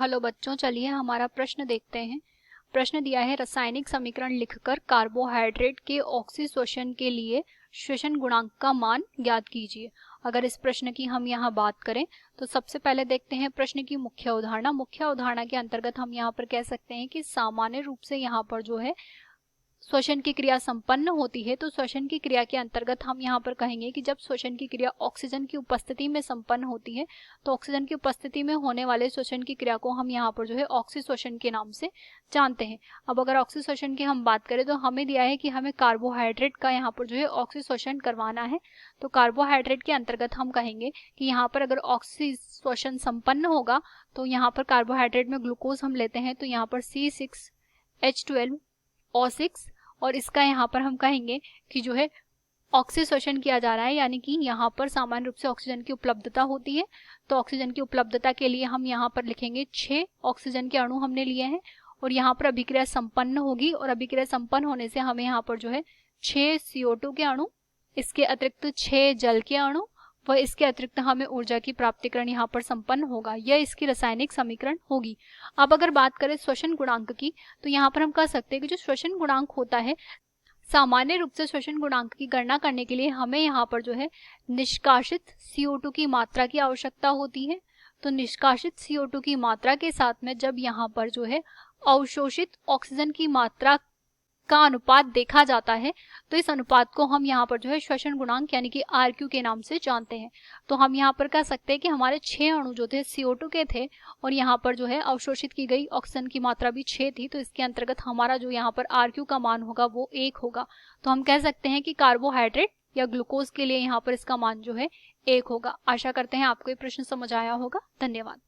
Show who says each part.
Speaker 1: Hello बच्चों, चलिए हमारा प्रश्न देखते हैं। प्रश्न दिया है, रासायनिक समीकरण लिखकर कार्बोहाइड्रेट के ऑक्सीशोषण के लिए श्वसन गुणांक का मान ज्ञात कीजिए। अगर इस प्रश्न की हम यहाँ बात करें तो सबसे पहले देखते हैं प्रश्न की मुख्य अवधारणा। मुख्य अवधारणा के अंतर्गत हम यहाँ पर कह सकते हैं कि सामान्य रूप से यहाँ पर जो है श्वसन की क्रिया संपन्न होती है। तो श्वसन की क्रिया के अंतर्गत हम यहाँ पर कहेंगे कि जब श्वसन की क्रिया ऑक्सीजन की उपस्थिति में संपन्न होती है तो ऑक्सीजन की उपस्थिति में होने वाले श्वसन की क्रिया को हम यहाँ पर जो है ऑक्सीशोषण के नाम से जानते हैं। अब अगर ऑक्सीशोषण की हम बात करें तो हमें दिया है कि हमें कार्बोहाइड्रेट का यहाँ पर जो है ऑक्सीशोषण करवाना है। तो कार्बोहाइड्रेट के अंतर्गत हम कहेंगे कि यहाँ पर अगर ऑक्सीशोषण संपन्न होगा तो यहाँ पर कार्बोहाइड्रेट में ग्लूकोज हम लेते हैं तो यहाँ पर C6H12O6 और इसका यहाँ पर हम कहेंगे कि जो है ऑक्सीशोषण किया जा रहा है, यानी कि यहाँ पर सामान्य रूप से ऑक्सीजन की उपलब्धता होती है। तो ऑक्सीजन की उपलब्धता के लिए हम यहाँ पर लिखेंगे 6 ऑक्सीजन के अणु हमने लिए हैं और यहाँ पर अभिक्रिया संपन्न होगी और अभिक्रिया संपन्न होने से हमें यहाँ पर जो है 6 CO2 के अणु, इसके अतिरिक्त 6 जल के अणु व इसके अतिरिक्त हमें ऊर्जा की प्राप्तिकरण यहाँ पर संपन्न होगा। यह इसकी रासायनिक समीकरण होगी। अब अगर बात करें श्वसन गुणांक की तो यहाँ पर हम कह सकते हैं कि जो श्वसन गुणांक होता है, सामान्य रूप से श्वसन गुणांक की गणना करने के लिए हमें यहाँ पर जो है निष्कासित CO2 की मात्रा की आवश्यकता होती है। तो निष्कासित CO2 की मात्रा के साथ में जब यहाँ पर जो है अवशोषित ऑक्सीजन की मात्रा का अनुपात देखा जाता है तो इस अनुपात को हम यहाँ पर जो है श्वसन गुणांक यानी कि RQ के नाम से जानते हैं। तो हम यहाँ पर कह सकते हैं कि हमारे 6 अणु जो थे CO2 के थे और यहाँ पर जो है अवशोषित की गई ऑक्सीजन की मात्रा भी 6 थी। तो इसके अंतर्गत हमारा जो यहाँ पर RQ का मान होगा वो 1 होगा। तो हम कह सकते हैं कि कार्बोहाइड्रेट या ग्लूकोज के लिए यहाँ पर इसका मान जो है 1 होगा। आशा करते हैं आपको ये प्रश्न समझ आया होगा। धन्यवाद।